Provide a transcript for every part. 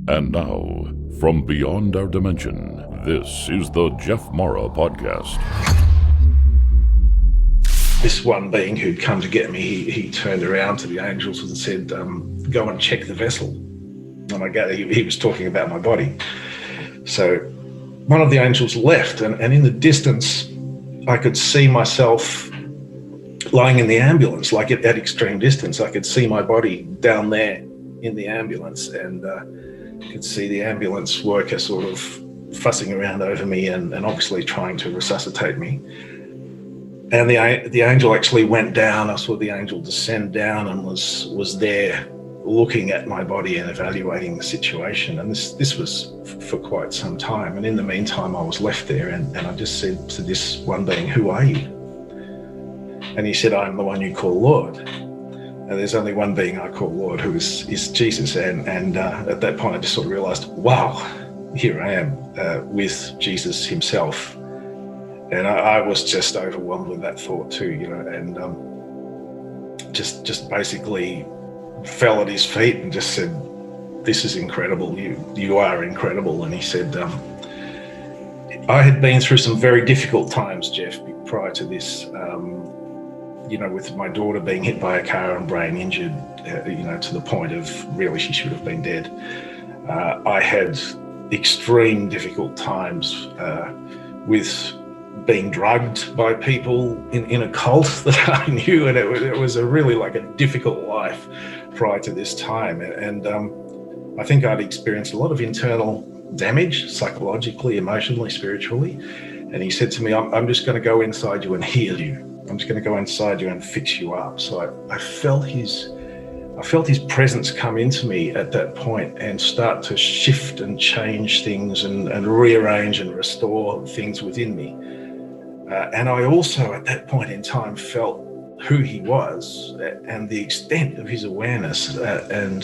And now, from beyond our dimension, this is the JeffMara podcast. This one being who'd come to get me, he turned around to the angels and said, go and check the vessel. And I gather he was talking about my body. So one of the angels left, and in the distance, I could see myself lying in the ambulance, like at extreme distance. I could see my body down there in the ambulance, and could see the ambulance worker sort of fussing around over me and obviously trying to resuscitate me. And the angel actually went down. I saw the angel descend down and was there looking at my body and evaluating the situation. And this was for quite some time. And in the meantime, I was left there, and I just said to this one being, who are you? And he said, I'm the one you call Lord. And there's only one being I call Lord, who is Jesus. And at that point, I just sort of realized, wow, here I am with Jesus himself. And I was just overwhelmed with that thought too, and just basically fell at his feet and just said, this is incredible. You are incredible. And he said, I had been through some very difficult times, Jeff, prior to this, with my daughter being hit by a car and brain injured, to the point of really she should have been dead. I had extreme difficult times with being drugged by people in a cult that I knew, and it was a really like a difficult life prior to this time. And I think I'd experienced a lot of internal damage, psychologically, emotionally, spiritually. And he said to me, I'm just going to go inside you and heal you. I'm just going to go inside you and fix you up. So I felt his presence come into me at that point and start to shift and change things and rearrange and restore things within me. And I also, at that point in time, felt who he was and the extent of his awareness. And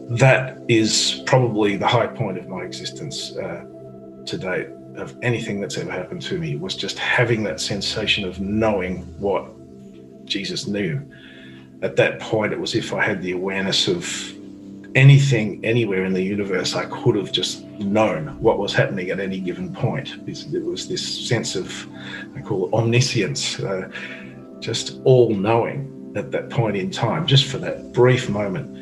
that is probably the high point of my existence to date, of anything that's ever happened to me, was just having that sensation of knowing what Jesus knew. At that point, it was as if I had the awareness of anything, anywhere in the universe. I could have just known what was happening at any given point. It was this sense of, I call it omniscience, just all-knowing at that point in time, just for that brief moment.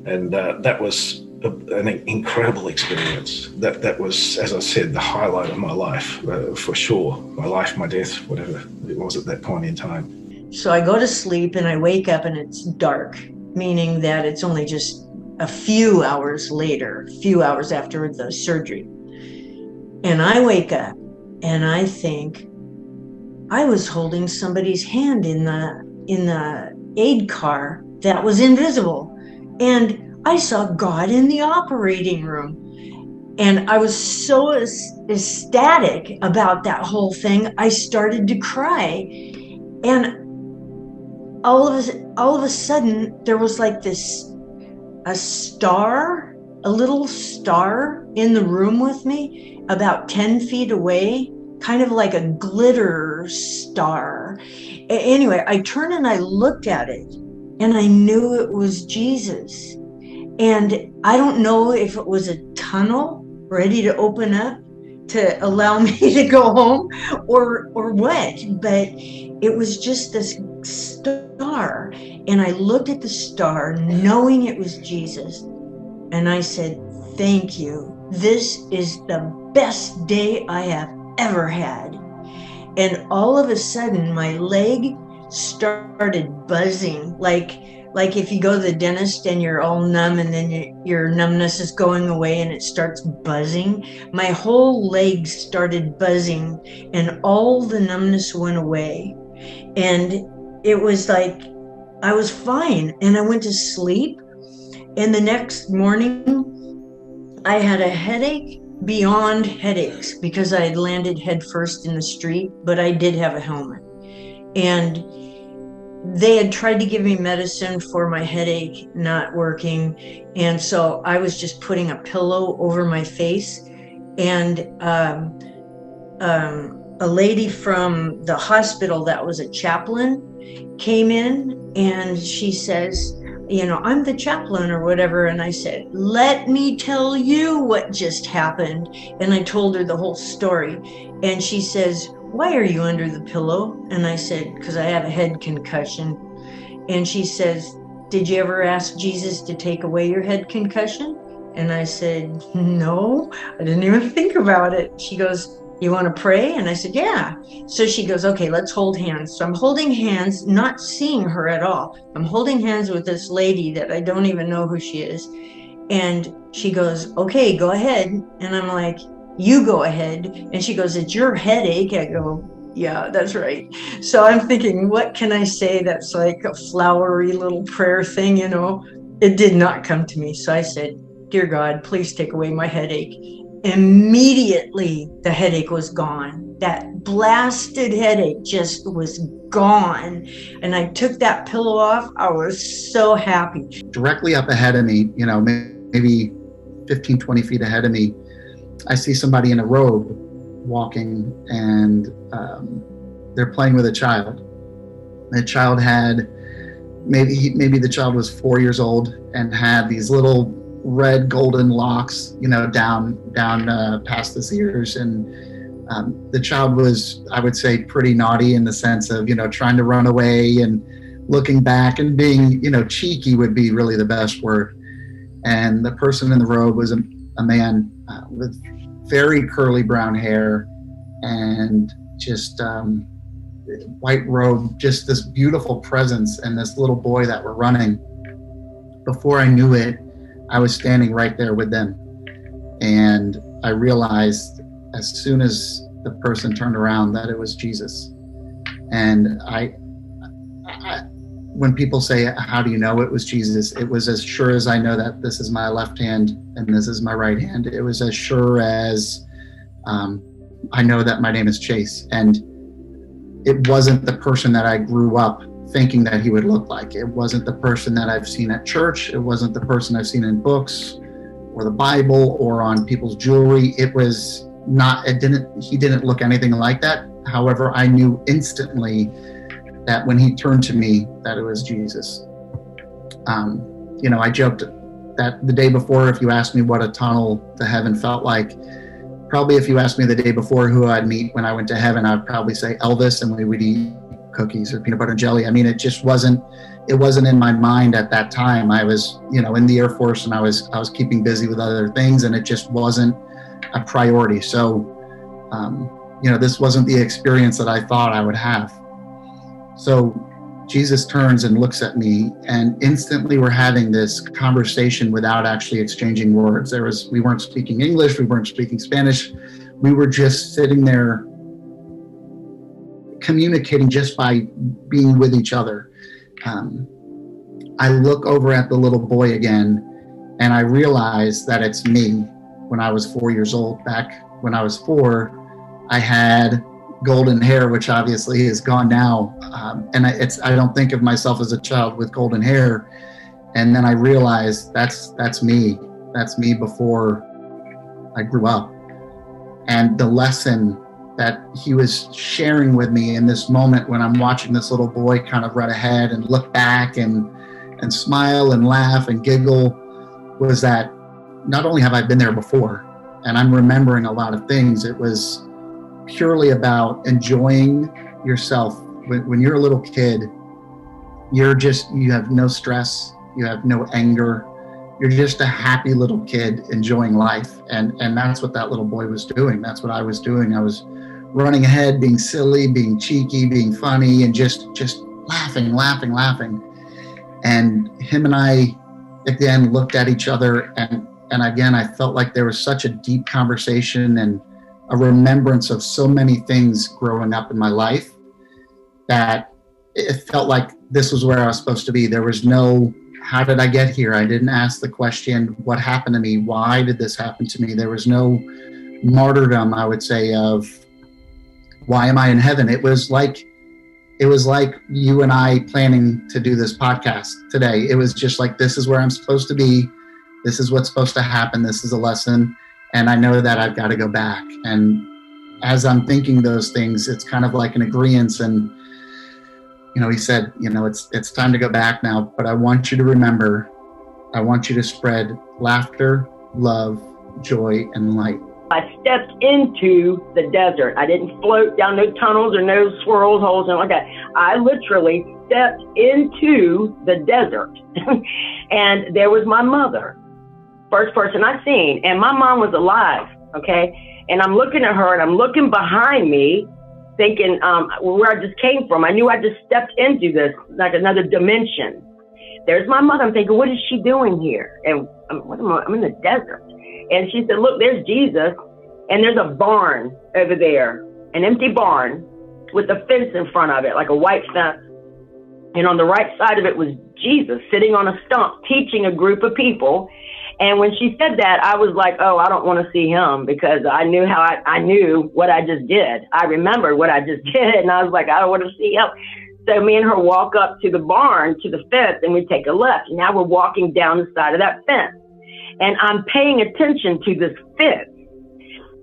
And that was an incredible experience. That was, as I said, the highlight of my life, for sure. My life, my death, whatever it was at that point in time. So I go to sleep and I wake up and it's dark, meaning that it's only just a few hours later, a few hours after the surgery. And I wake up and I think I was holding somebody's hand in the aid car that was invisible. And I saw God in the operating room. And I was so ecstatic about that whole thing, I started to cry. And all of a sudden, there was like a little star in the room with me, about 10 feet away, kind of like a glitter star. Anyway, I turned and I looked at it, and I knew it was Jesus. And I don't know if it was a tunnel ready to open up to allow me to go home or what, but it was just this star. And I looked at the star knowing it was Jesus. And I said, thank you. This is the best day I have ever had. And all of a sudden, my leg started buzzing, like if you go to the dentist and you're all numb and then your numbness is going away and it starts buzzing. My whole leg started buzzing and all the numbness went away. And it was like I was fine. And I went to sleep. And the next morning, I had a headache beyond headaches because I had landed headfirst in the street, but I did have a helmet. And they had tried to give me medicine for my headache, not working. And so I was just putting a pillow over my face. And a lady from the hospital that was a chaplain came in and she says, I'm the chaplain or whatever. And I said, let me tell you what just happened. And I told her the whole story. And she says, why are you under the pillow? And I said, because I have a head concussion. And she says, did you ever ask Jesus to take away your head concussion? And I said, no, I didn't even think about it. She goes, you want to pray? And I said, yeah. So she goes, okay, let's hold hands. So I'm holding hands, not seeing her at all. I'm holding hands with this lady that I don't even know who she is. And she goes, okay, go ahead. And I'm like, you go ahead. And she goes, it's your headache. I go, yeah, that's right. So I'm thinking, what can I say that's like a flowery little prayer thing, It did not come to me. So I said, dear God, please take away my headache. Immediately, the headache was gone. That blasted headache just was gone. And I took that pillow off. I was so happy. Directly up ahead of me, maybe 15, 20 feet ahead of me, I see somebody in a robe walking, and they're playing with a child. The child had, maybe the child was 4 years old and had these little red golden locks, down past his ears. And the child was, I would say, pretty naughty in the sense of, trying to run away and looking back and being, cheeky would be really the best word. And the person in the robe was a man with very curly brown hair and just white robe, just this beautiful presence, and this little boy that were running. Before I knew it, I was standing right there with them. And I realized as soon as the person turned around that it was Jesus. And I when people say, how do you know it was Jesus? It was as sure as I know that this is my left hand and this is my right hand. It was as sure as I know that my name is Chase. And it wasn't the person that I grew up thinking that he would look like. It wasn't the person that I've seen at church. It wasn't the person I've seen in books or the Bible or on people's jewelry. It was not, he didn't look anything like that. However, I knew instantly that when he turned to me, that it was Jesus. I joked that the day before, if you asked me what a tunnel to heaven felt like, probably if you asked me the day before who I'd meet when I went to heaven, I'd probably say Elvis, and we would eat cookies or peanut butter and jelly. I mean, it wasn't in my mind at that time. I was, in the Air Force, and I was keeping busy with other things, and it just wasn't a priority. So, this wasn't the experience that I thought I would have. So Jesus turns and looks at me, and instantly we're having this conversation without actually exchanging words. We weren't speaking English, we weren't speaking Spanish. We were just sitting there communicating just by being with each other. I look over at the little boy again, and I realize that it's me when I was 4 years old. Back when I was 4, I had golden hair, which obviously is gone now. And I don't think of myself as a child with golden hair. And then I realized that's me. That's me before I grew up. And the lesson that he was sharing with me in this moment when I'm watching this little boy kind of run ahead and look back and smile and laugh and giggle was that not only have I been there before, and I'm remembering a lot of things, it was purely about enjoying yourself. When you're a little kid, you have no stress, you have no anger, you're just a happy little kid enjoying life. And that's what that little boy was doing. That's what I was doing. I was running ahead, being silly, being cheeky, being funny, and just laughing. And him and I, again, looked at each other, and again, I felt like there was such a deep conversation and a remembrance of so many things growing up in my life that it felt like this was where I was supposed to be. There was no, how did I get here? I didn't ask the question, what happened to me? Why did this happen to me? There was no martyrdom, I would say, of why am I in heaven? It was like you and I planning to do this podcast today. It was just like, this is where I'm supposed to be. This is what's supposed to happen. This is a lesson. And I know that I've got to go back. And as I'm thinking those things, it's kind of like an agreeance. And he said, it's time to go back now, but I want you to remember, I want you to spread laughter, love, joy, and light. I stepped into the desert. I didn't float down no tunnels or no swirls, holes, and like that. I literally stepped into the desert. And there was my mother, first person I seen. And my mom was alive, okay? And I'm looking at her and I'm looking behind me, thinking where I just came from. I knew I just stepped into this, like another dimension. There's my mother. I'm thinking, what is she doing here? And I'm in the desert. And she said, look, there's Jesus, and there's a barn over there, an empty barn with a fence in front of it, like a white fence. And on the right side of it was Jesus sitting on a stump teaching a group of people. And when she said that, I was like, oh, I don't want to see him, because I knew I knew what I just did. I remembered what I just did, and I was like, I don't want to see him. So me and her walk up to the barn, to the fence, and we take a left. Now we're walking down the side of that fence. And I'm paying attention to this fence,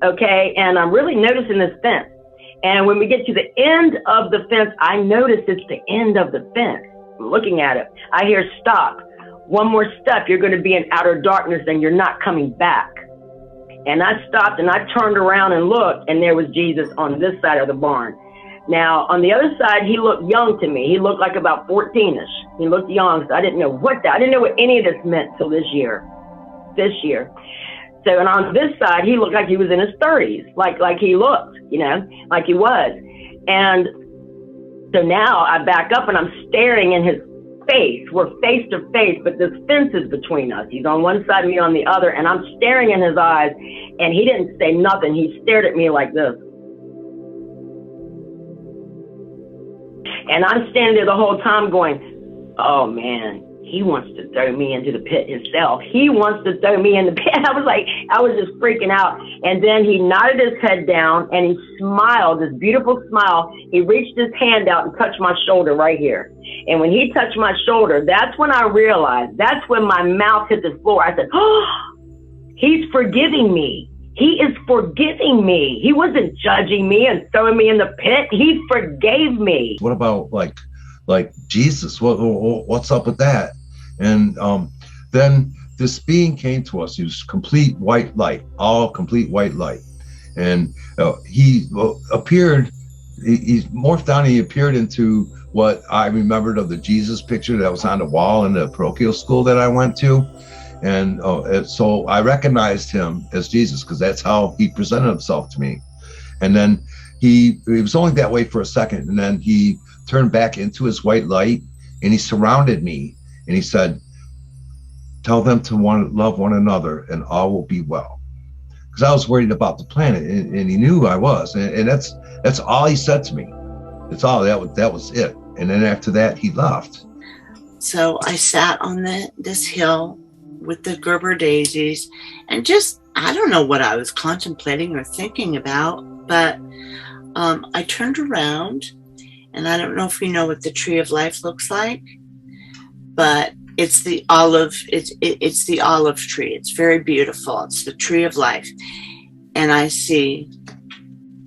okay? And I'm really noticing this fence. And when we get to the end of the fence, I notice it's the end of the fence. I'm looking at it. I hear, stop. One more step, you're going to be in outer darkness and you're not coming back. And I stopped and I turned around and looked, and there was Jesus on this side of the barn. Now, on the other side, he looked young to me. He looked like about 14-ish. He looked young, so I didn't know what any of this meant till this year. So, and on this side, he looked like he was in his 30s, like he looked, like he was. And so now I back up and I'm staring in his face. We're face to face, but this fence is between us. He's on one side, me on the other, and I'm staring in his eyes, and he didn't say nothing. He stared at me like this. And I'm standing there the whole time going, oh man, he wants to throw me into the pit himself. He wants to throw me in the pit. I was just freaking out. And then he nodded his head down and he smiled, this beautiful smile. He reached his hand out and touched my shoulder right here. And when he touched my shoulder, that's when I realized, that's when my mouth hit the floor. I said, oh, he's forgiving me. He is forgiving me. He wasn't judging me and throwing me in the pit. He forgave me. What about like Jesus? What's up with that? And then this being came to us. He was complete white light, all complete white light. And he appeared, he morphed down, he appeared into what I remembered of the Jesus picture that was on the wall in the parochial school that I went to. And so I recognized him as Jesus, because that's how he presented himself to me. And then he was only that way for a second, and then he turned back into his white light, and he surrounded me, and he said, tell them to love one another and all will be well. Because I was worried about the planet, and he knew I was, and that's all he said to me. That's all. That was it. And then after that, he left. So I sat on this hill with the Gerber daisies, and just, I don't know what I was contemplating or thinking about, but I turned around, and I don't know if you know what the tree of life looks like, but it's the olive, it's the olive tree. It's very beautiful. It's the tree of life. And I see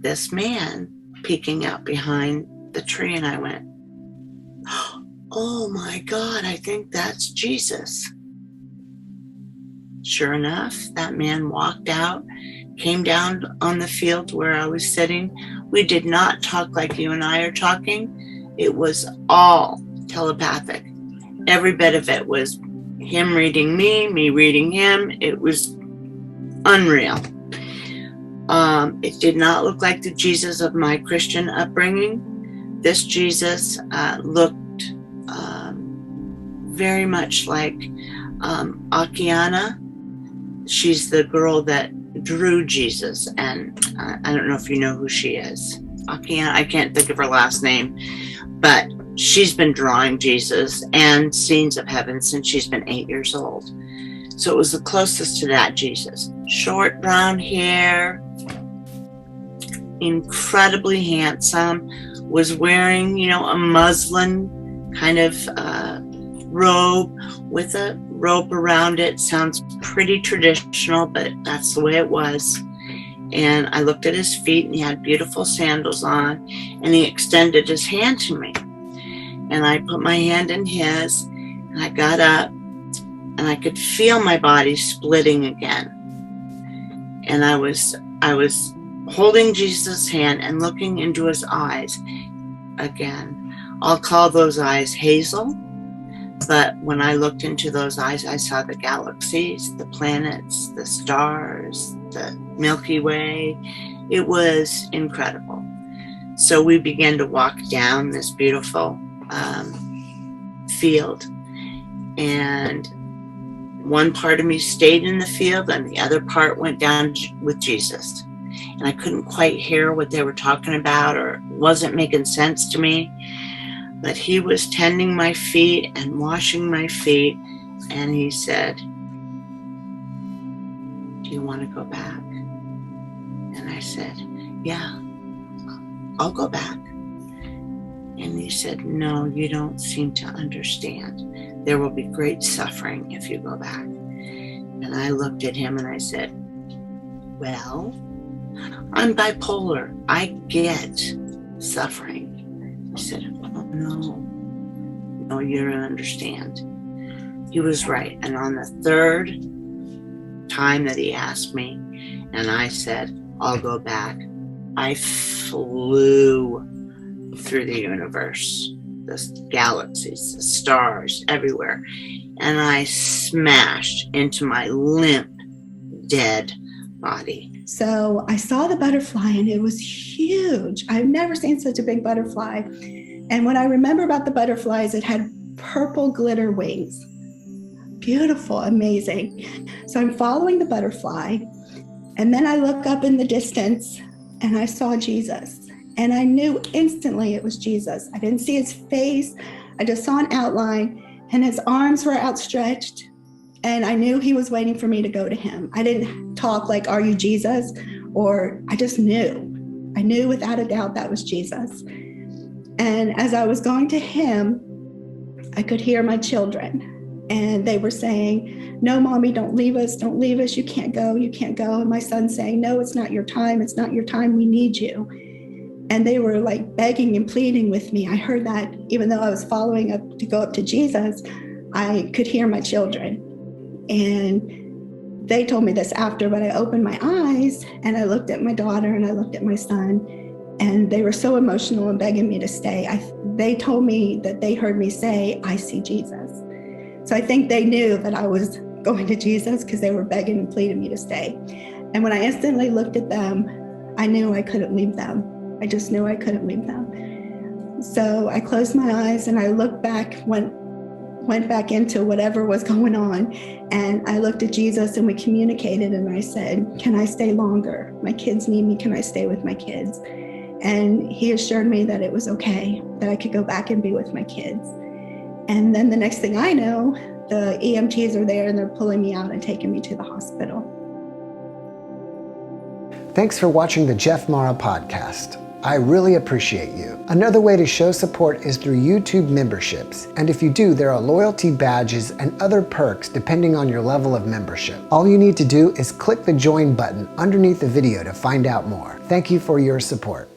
this man peeking out behind the tree, and I went, oh my God, I think that's Jesus. Sure enough, that man walked out, came down on the field where I was sitting. We did not talk like you and I are talking. It was all telepathic. Every bit of it was him reading me reading him. It was unreal. It did not look like the Jesus of my Christian upbringing. This Jesus looked very much like Akiana. She's the girl that drew Jesus, and I don't know if you know who she is. Akiana, I can't think of her last name, but she's been drawing Jesus and scenes of heaven since she's been 8 years old. So it was the closest to that Jesus. Short brown hair, incredibly handsome, was wearing, a muslin kind of robe with a rope around it. Sounds pretty traditional, but that's the way it was. And I looked at his feet, and he had beautiful sandals on, and he extended his hand to me. And I put my hand in his, and I got up, and I could feel my body splitting again. And I was holding Jesus' hand and looking into his eyes again. I'll call those eyes hazel, but when I looked into those eyes, I saw the galaxies, the planets, the stars, the Milky Way. It was incredible. So we began to walk down this beautiful field, and one part of me stayed in the field and the other part went down with Jesus. And I couldn't quite hear what they were talking about, or it wasn't making sense to me. But he was tending my feet and washing my feet. And he said, "Do you want to go back?" And I said, "Yeah, I'll go back." And he said, "No, you don't seem to understand. There will be great suffering if you go back." And I looked at him and I said, "Well, I'm bipolar. I get suffering." He said, "Oh, no, you don't understand." He was right. And on the third time that he asked me, and I said, "I'll go back," I flew through the universe, the galaxies, the stars, everywhere. And I smashed into my limp, dead body. So I saw the butterfly and it was huge. I've never seen such a big butterfly. And what I remember about the butterfly is it had purple glitter wings. Beautiful, amazing. So I'm following the butterfly, and then I look up in the distance and I saw Jesus. And I knew instantly it was Jesus. I didn't see his face. I just saw an outline, and his arms were outstretched. And I knew he was waiting for me to go to him. I didn't talk like, "Are you Jesus?" Or I just knew. I knew without a doubt that was Jesus. And as I was going to him, I could hear my children. And they were saying, "No, Mommy, don't leave us. Don't leave us. You can't go. You can't go." And my son saying, "No, it's not your time. It's not your time. We need you." And they were like begging and pleading with me. I heard that even though I was following up to go up to Jesus, I could hear my children. And they told me this after, but I opened my eyes and I looked at my daughter and I looked at my son, and they were so emotional and begging me to stay. They told me that they heard me say, "I see Jesus." So I think they knew that I was going to Jesus because they were begging and pleading me to stay. And when I instantly looked at them, I knew I couldn't leave them. I just knew I couldn't leave them. So I closed my eyes and I looked back, went back into whatever was going on. And I looked at Jesus and we communicated, and I said, "Can I stay longer? My kids need me. Can I stay with my kids?" And he assured me that it was okay, that I could go back and be with my kids. And then the next thing I know, the EMTs are there and they're pulling me out and taking me to the hospital. Thanks for watching the JeffMara podcast. I really appreciate you. Another way to show support is through YouTube memberships. And if you do, there are loyalty badges and other perks depending on your level of membership. All you need to do is click the join button underneath the video to find out more. Thank you for your support.